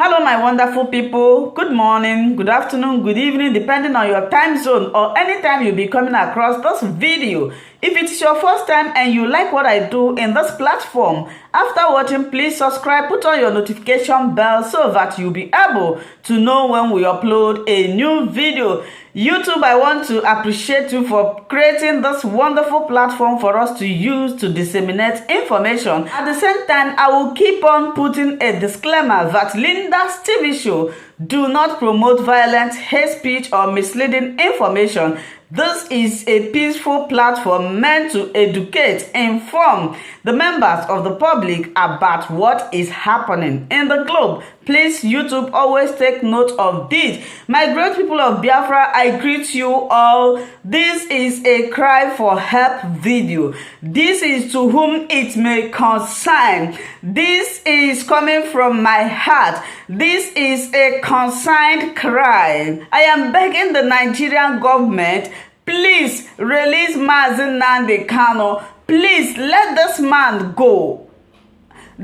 Hello, my wonderful people. Good morning, good afternoon, good evening, depending on your time zone or anytime you'll be coming across this video. If it's your first time and you like what I do in this platform, after watching, please subscribe, put on your notification bell so that you'll be able to know when we upload a new video. YouTube, I want to appreciate you for creating this wonderful platform for us to use to disseminate information. At the same time, I will keep on putting a disclaimer that Linda's TV show do not promote violent, hate speech, or misleading information. This is a peaceful platform meant to educate, inform the members of the public about what is happening in the globe. Please, YouTube, always take note of this. My great people of Biafra, I greet you all. This is a cry for help video. This is to whom it may concern. This is coming from my heart. This is a concerned cry. I am begging the Nigerian government, please release Nnamdi Kanu. Please let this man go.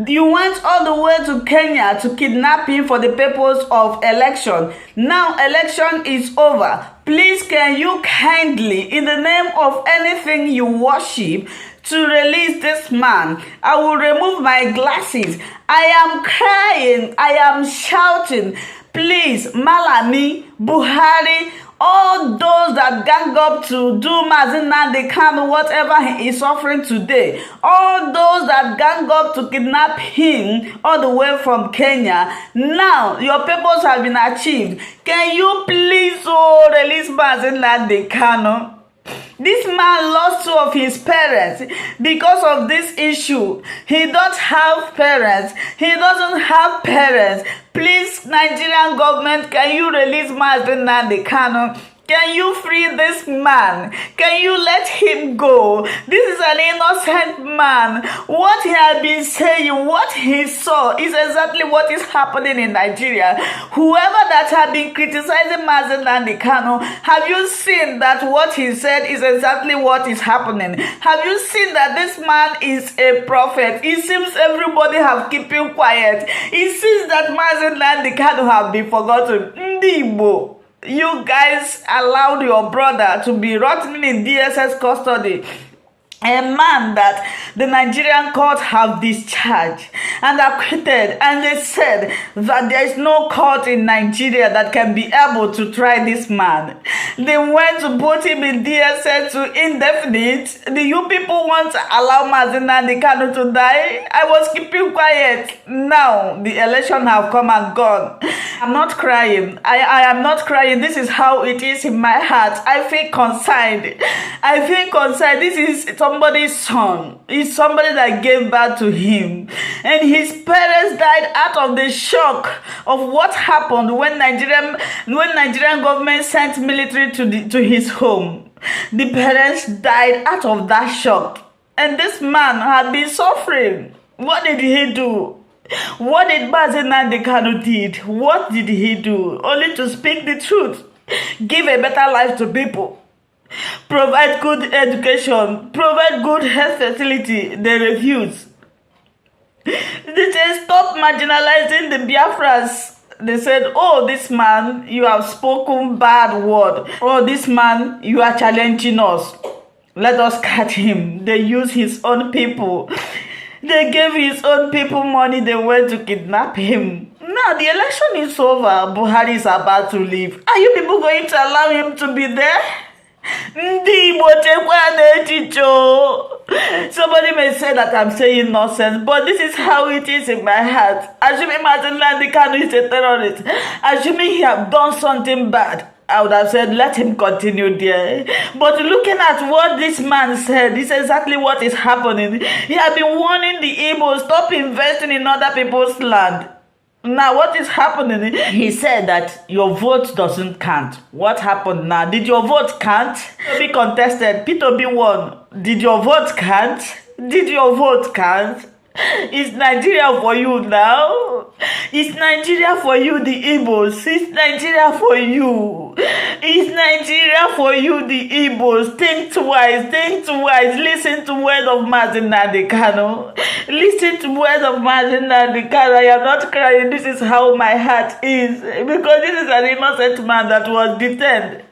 You went all the way to Kenya to kidnap him for the purpose of election. Now election is over. Please, can you kindly, in the name of anything you worship, to release this man? I will remove my glasses. I am crying. I am shouting. Please, Malami, Buhari, all those that gang up to do Nnamdi Kanu whatever he is suffering today, all those that gang up to kidnap him all the way from Kenya, now your purpose have been achieved. Can you please release Nnamdi Kanu? This man lost two of his parents because of this issue. He don't have parents. He doesn't have parents. Please, Nigerian government, can you release Nnamdi Kanu? Can you free this man? Can you let him go? This is an innocent man. What he had been saying, what he saw is exactly what is happening in Nigeria. Whoever that had been criticizing Nnamdi Kanu, have you seen that what he said is exactly what is happening? Have you seen that this man is a prophet? It seems everybody have keeping quiet. It seems that Nnamdi Kanu have been forgotten. Ndibo, you guys allowed your brother to be rotting in DSS custody. A man that the Nigerian court have discharged and acquitted, and they said that there is no court in Nigeria that can be able to try this man. They went to put him in DSS to indefinite. Do you people want to allow Nnamdi Kanu to die? I was keeping quiet. Now the election have come and gone. I'm not crying. I am not crying. This is how it is in my heart. I feel concerned. I feel concerned. This is somebody's son. It's somebody that gave birth to him. And his parents died out of the shock of what happened when Nigerian government sent military to his home. The parents died out of that shock. And this man had been suffering. What did he do? What did Nnamdi Kanu did? What did he do? Only to speak the truth. Give a better life to people. Provide good education. Provide good health facility. They refuse. They say stop marginalizing the Biafrans. They said, oh, this man, you have spoken bad word. Oh, this man, you are challenging us. Let us catch him. They use his own people. They gave his own people money. They went to kidnap him. Now the election is over. Buhari is about to leave. Are you people going to allow him to be there? Somebody may say that I'm saying nonsense, but this is how it is in my heart. Assuming Nnamdi Kanu is a terrorist, assuming he have done something bad, I would have said, let him continue there. But looking at what this man said, this is exactly what is happening. He has been warning the Igbo, stop investing in other people's land. Now, what is happening? He said that your vote doesn't count. What happened now? Did your vote count? P2B contested. P2B won. Did your vote count? Did your vote count? Is Nigeria for you now? Is Nigeria for you, the Igbos? Is Nigeria for you? Is Nigeria for you, the Igbos? Think twice, listen to word of Nnamdi Kanu. Listen to word of Nnamdi Kanu. I am not crying, this is how my heart is. Because this is an innocent man that was detained.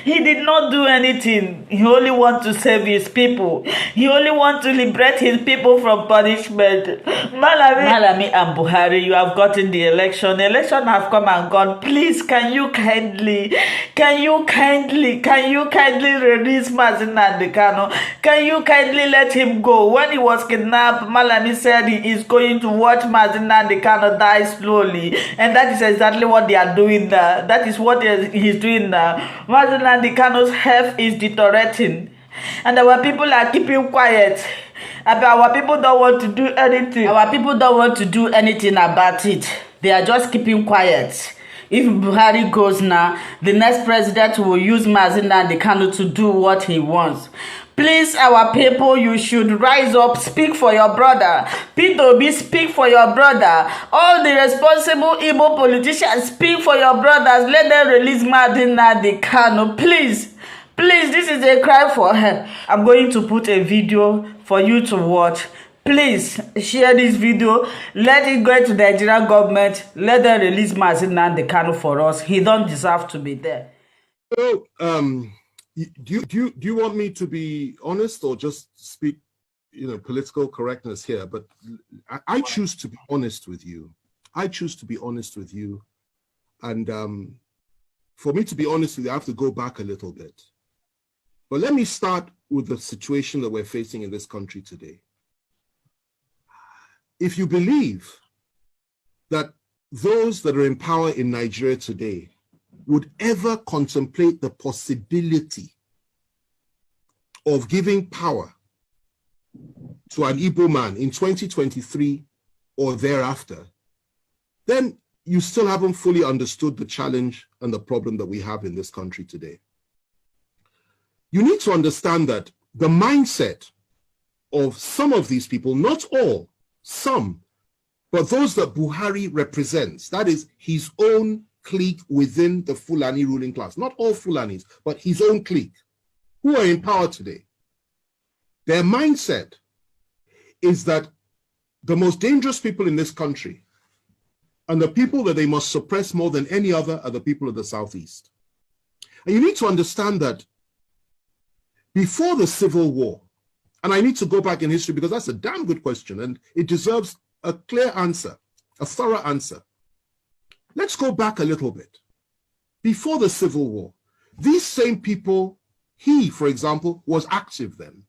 He did not do anything. He only wants to save his people. He only wants to liberate his people from punishment. Malami and Buhari, you have gotten the election. The election has come and gone. Please, can you kindly release Nnamdi Kanu? Can you kindly let him go? When he was kidnapped, Malami said he is going to watch Nnamdi Kanu die slowly. And that is exactly what they are doing now. That is what he's doing now. Nnamdi Kanu's health is deteriorating, and our people are keeping quiet. Our people don't want to do anything. Our people don't want to do anything about it. They are just keeping quiet. If Buhari goes now, the next president will use Nnamdi Kanu to do what he wants. Please, our people, you should rise up, speak for your brother. P2B, speak for your brother. All the responsible Igbo politicians, speak for your brothers. Let them release Nnamdi Kanu. Please, this is a cry for help. I'm going to put a video for you to watch. Please, share this video. Let it go to the Nigerian government. Let them release Nnamdi Kanu for us. He don't deserve to be there. So, do you want me to be honest or just speak, political correctness here? But I choose to be honest with you. I choose to be honest with you. And for me to be honest with you, I have to go back a little bit. But let me start with the situation that we're facing in this country today. If you believe that those that are in power in Nigeria today would ever contemplate the possibility of giving power to an Igbo man in 2023 or thereafter, then you still haven't fully understood the challenge and the problem that we have in this country today. You need to understand that the mindset of some of these people, not all, some, but those that Buhari represents, that is his own clique within the Fulani ruling class, not all Fulanis, but his own clique, who are in power today. Their mindset is that the most dangerous people in this country and the people that they must suppress more than any other are the people of the Southeast. And you need to understand that before the Civil War, and I need to go back in history because that's a damn good question and it deserves a clear answer, a thorough answer. Let's go back a little bit. Before the Civil War, these same people, he, for example, was active then.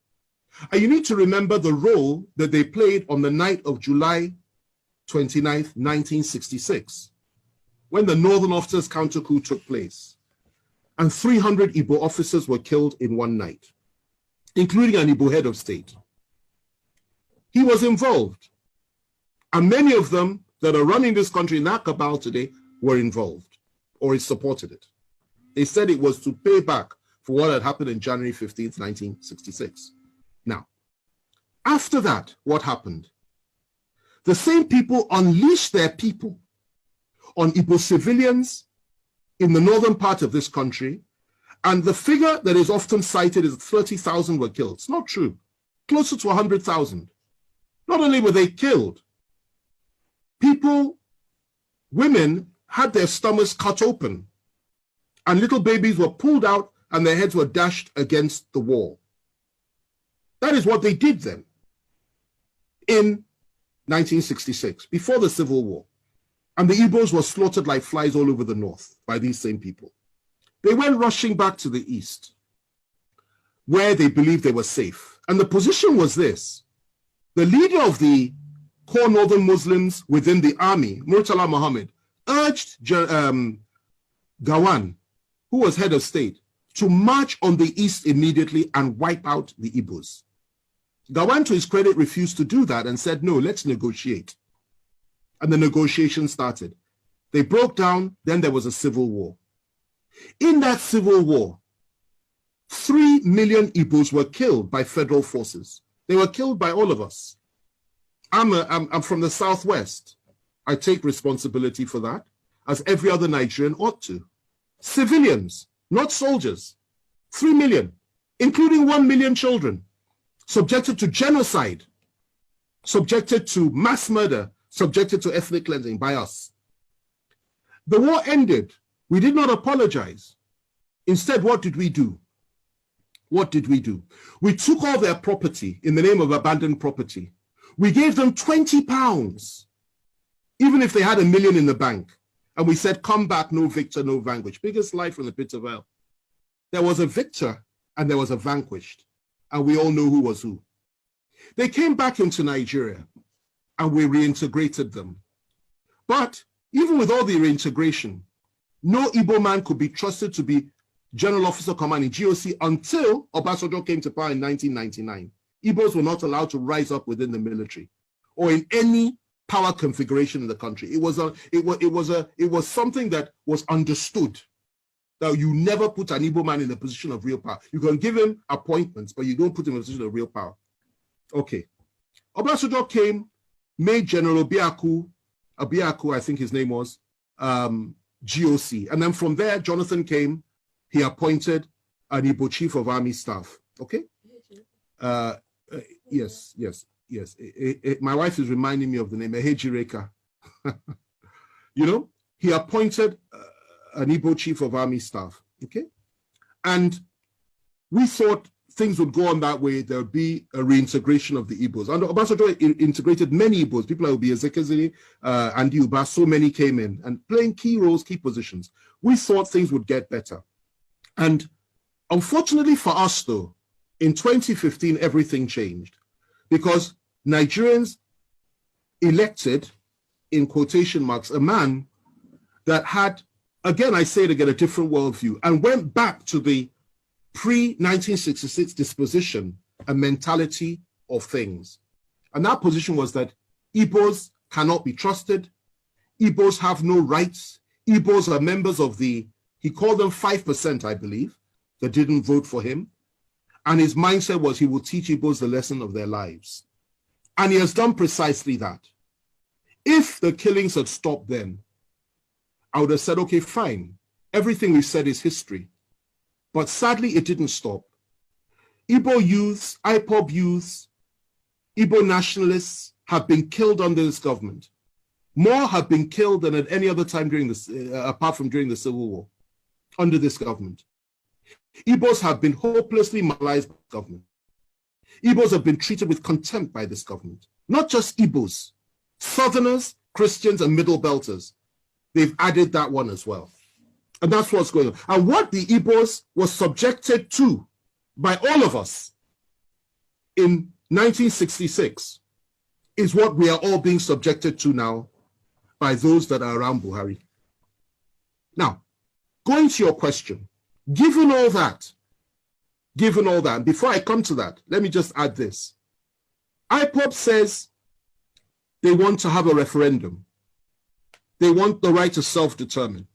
And you need to remember the role that they played on the night of July 29th, 1966, when the Northern Officers counter coup took place. And 300 Igbo officers were killed in one night, including an Igbo head of state. He was involved. And many of them that are running this country in that cabal today were involved or supported it. They said it was to pay back for what had happened in January 15th, 1966. Now, after that, what happened? The same people unleashed their people on Igbo civilians in the northern part of this country, and the figure that is often cited is 30,000 were killed. It's not true. Closer to 100,000. Not only were they killed, people, women had their stomachs cut open, and little babies were pulled out and their heads were dashed against the wall. That is what they did then in 1966, before the Civil War. And the Igbos were slaughtered like flies all over the north by these same people. They went rushing back to the east, where they believed they were safe. And the position was this. The leader of the core northern Muslims within the army, Murtala Muhammad, urged Gawan, who was head of state, to march on the east immediately and wipe out the Igbos. Gawan, to his credit, refused to do that and said, no, let's negotiate. And the negotiation started. They broke down, then there was a civil war. In that civil war, 3 million Igbos were killed by federal forces. They were killed by all of us. I'm from the Southwest. I take responsibility for that, as every other Nigerian ought to. Civilians not soldiers. 3 million, including 1 million children, subjected to genocide, subjected to mass murder, subjected to ethnic cleansing by us. The war ended. We did not apologize. Instead, what did we do? What did we do? We took all their property in the name of abandoned property. We gave them £20, even if they had $1 million in the bank. And we said, come back, no victor, no vanquished. Biggest lie from the pit of hell. There was a victor and there was a vanquished. And we all know who was who. They came back into Nigeria and we reintegrated them. But even with all the reintegration, no Igbo man could be trusted to be General Officer Commanding GOC until Obasanjo came to power in 1999. Igbos were not allowed to rise up within the military or in any power configuration in the country. It was something that was understood that you never put an Igbo man in a position of real power. You can give him appointments, but you don't put him in a position of real power. Okay. Obasanjo came, made General Abiaku, I think his name was, GOC. And then from there, Jonathan came, he appointed an Igbo chief of army staff. Okay? Yes. My wife is reminding me of the name, Ehejireka. You know, he appointed an Igbo chief of army staff. Okay? And we thought things would go on that way. There would be a reintegration of the Igbos. And Obasanjo integrated many Igbos. People like Obi and Uba, so many came in and playing key roles, key positions. We thought things would get better. And unfortunately for us, though, in 2015, everything changed because Nigerians elected, in quotation marks, a man that had, again, I say it again, a different worldview and went back to the pre-1966 disposition and mentality of things. And that position was that Igbos cannot be trusted. Igbos have no rights. Igbos are members of the, he called them 5%, I believe, that didn't vote for him. And his mindset was he will teach Igbos the lesson of their lives. And he has done precisely that. If the killings had stopped then, I would have said, okay, fine. Everything we said is history. But sadly, it didn't stop. Igbo youths, IPOB youths, Igbo nationalists have been killed under this government. More have been killed than at any other time during this, apart from during the Civil War, under this government. Igbos have been hopelessly marginalized by the government. Igbos have been treated with contempt by this government. Not just Igbos, Southerners, Christians, and Middle Belters. They've added that one as well. And that's what's going on. And what the Igbos were subjected to by all of us in 1966 is what we are all being subjected to now by those that are around Buhari. Now, going to your question, given all that, and before I come to that, let me just add this. IPOB says they want to have a referendum. They want the right to self-determine.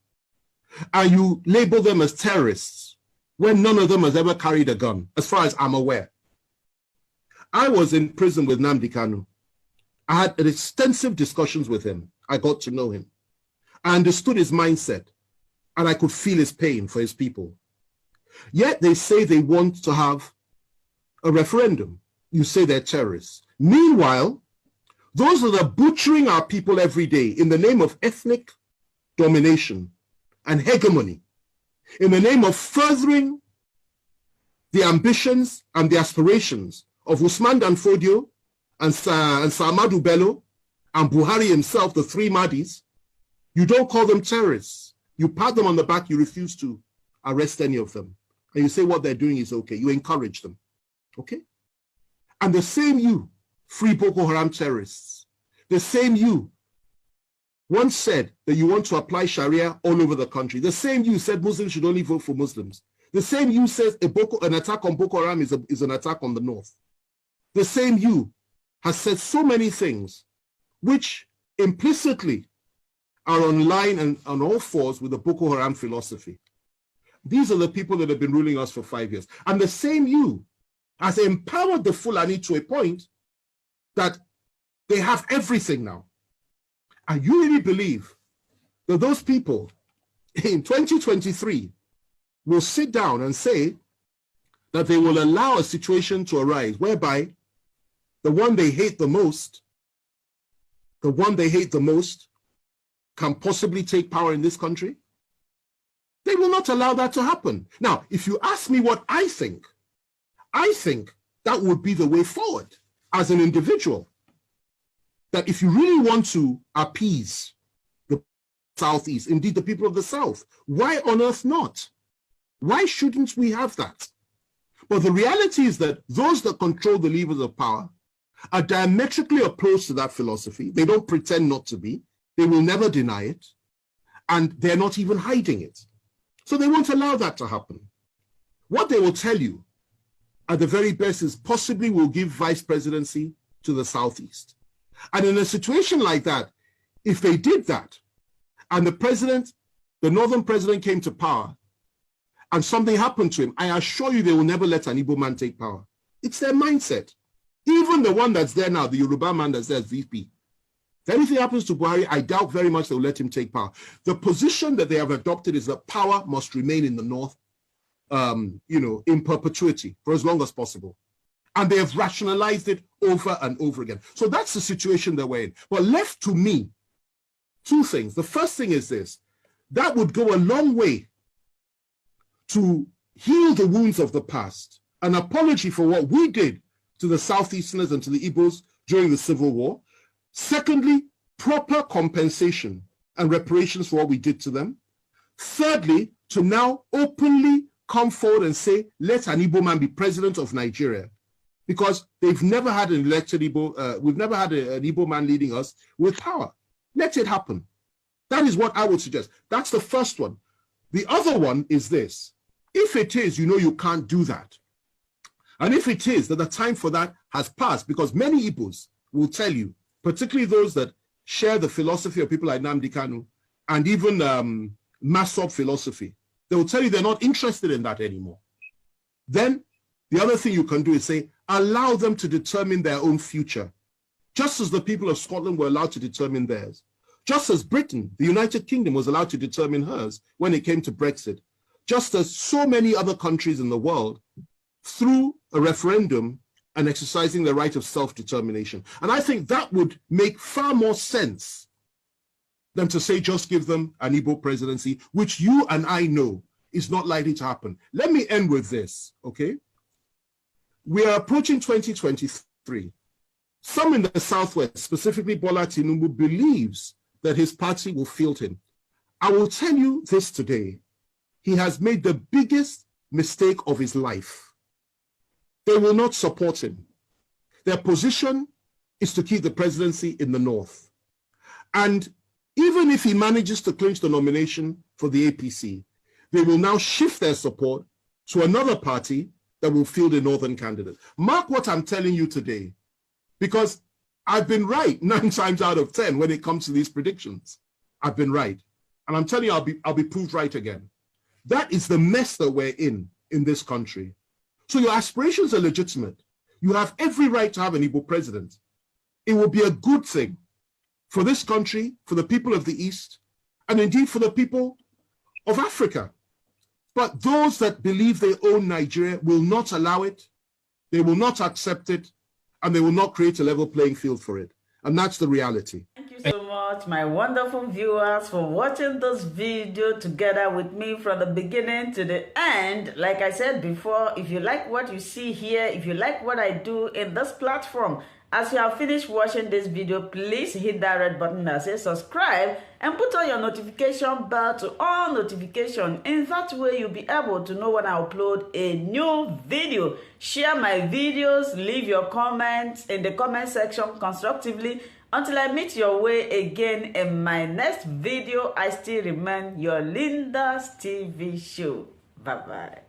And you label them as terrorists when none of them has ever carried a gun, as far as I'm aware. I was in prison with Nnamdi Kanu. I had extensive discussions with him. I got to know him. I understood his mindset, and I could feel his pain for his people. Yet they say they want to have a referendum. You say they're terrorists. Meanwhile, those that are butchering our people every day in the name of ethnic domination and hegemony, in the name of furthering the ambitions and the aspirations of Usman Dan Fodio and Ahmadu Bello and Buhari himself, the three Mahdis, you don't call them terrorists. You pat them on the back, you refuse to arrest any of them. And you say what they're doing is okay. You encourage them, okay? And the same you, free Boko Haram terrorists, the same you once said that you want to apply Sharia all over the country. The same you said Muslims should only vote for Muslims. The same you says an attack on Boko Haram is an attack on the North. The same you has said so many things which implicitly are on line and on all fours with the Boko Haram philosophy. These are the people that have been ruling us for 5 years. And the same you has empowered the Fulani to a point that they have everything now. And you really believe that those people in 2023 will sit down and say that they will allow a situation to arise whereby the one they hate the most, can possibly take power in this country? They will not allow that to happen. Now, if you ask me what I think that would be the way forward as an individual. That if you really want to appease the Southeast, indeed the people of the South, why on earth not? Why shouldn't we have that? But the reality is that those that control the levers of power are diametrically opposed to that philosophy. They don't pretend not to be. They will never deny it. And they're not even hiding it. So they won't allow that to happen. What they will tell you at the very best is possibly we'll give vice presidency to the Southeast. And in a situation like that, if they did that, and the northern president came to power, and something happened to him, I assure you they will never let an Igbo man take power. It's their mindset. Even the one that's there now, the Yoruba man that's there as VP. If anything happens to Buhari, I doubt very much they'll let him take power. The position that they have adopted is that power must remain in the North, in perpetuity for as long as possible. And they have rationalized it over and over again. So that's the situation that we're in. But left to me, two things. The first thing is this. That would go a long way to heal the wounds of the past. An apology for what we did to the Southeasterners and to the Igbos during the Civil War. Secondly, proper compensation and reparations for what we did to them. Thirdly, to now openly come forward and say, let an Igbo man be president of Nigeria. Because they've never had an elected Igbo, we've never had an Igbo man leading us with power. Let it happen. That is what I would suggest. That's the first one. The other one is this. If it is, you can't do that. And if it is that the time for that has passed, because many Igbos will tell you, particularly those that share the philosophy of people like Nnamdi Kanu and even Masop philosophy, they will tell you they're not interested in that anymore. Then the other thing you can do is say, allow them to determine their own future, just as the people of Scotland were allowed to determine theirs, just as Britain, the United Kingdom, was allowed to determine hers when it came to Brexit, just as so many other countries in the world, through a referendum and exercising the right of self-determination. And I think that would make far more sense than to say just give them an Igbo presidency, which you and I know is not likely to happen. Let me end with this, okay? We are approaching 2023. Some in the Southwest, specifically Bola Tinubu, believes that his party will field him. I will tell you this today. He has made the biggest mistake of his life. They will not support him. Their position is to keep the presidency in the North. And even if he manages to clinch the nomination for the APC, they will now shift their support to another party that will field a Northern candidate. Mark what I'm telling you today, because I've been right 9 times out of 10 when it comes to these predictions. I've been right. And I'm telling you, I'll be proved right again. That is the mess that we're in this country. So your aspirations are legitimate. You have every right to have an Igbo president. It will be a good thing for this country, for the people of the East, and indeed for the people of Africa. But those that believe they own Nigeria will not allow it, they will not accept it, and they will not create a level playing field for it. And that's the reality. Thank you so much, my wonderful viewers, for watching this video together with me from the beginning to the end. Like I said before, if you like what you see here, if you like what I do in this platform, as you have finished watching this video, please hit that red button that says subscribe and put on your notification bell to all notifications. In that way, you'll be able to know when I upload a new video. Share my videos, leave your comments in the comment section constructively. Until I meet your way again in my next video, I still remain your Linda's TV show. Bye-bye.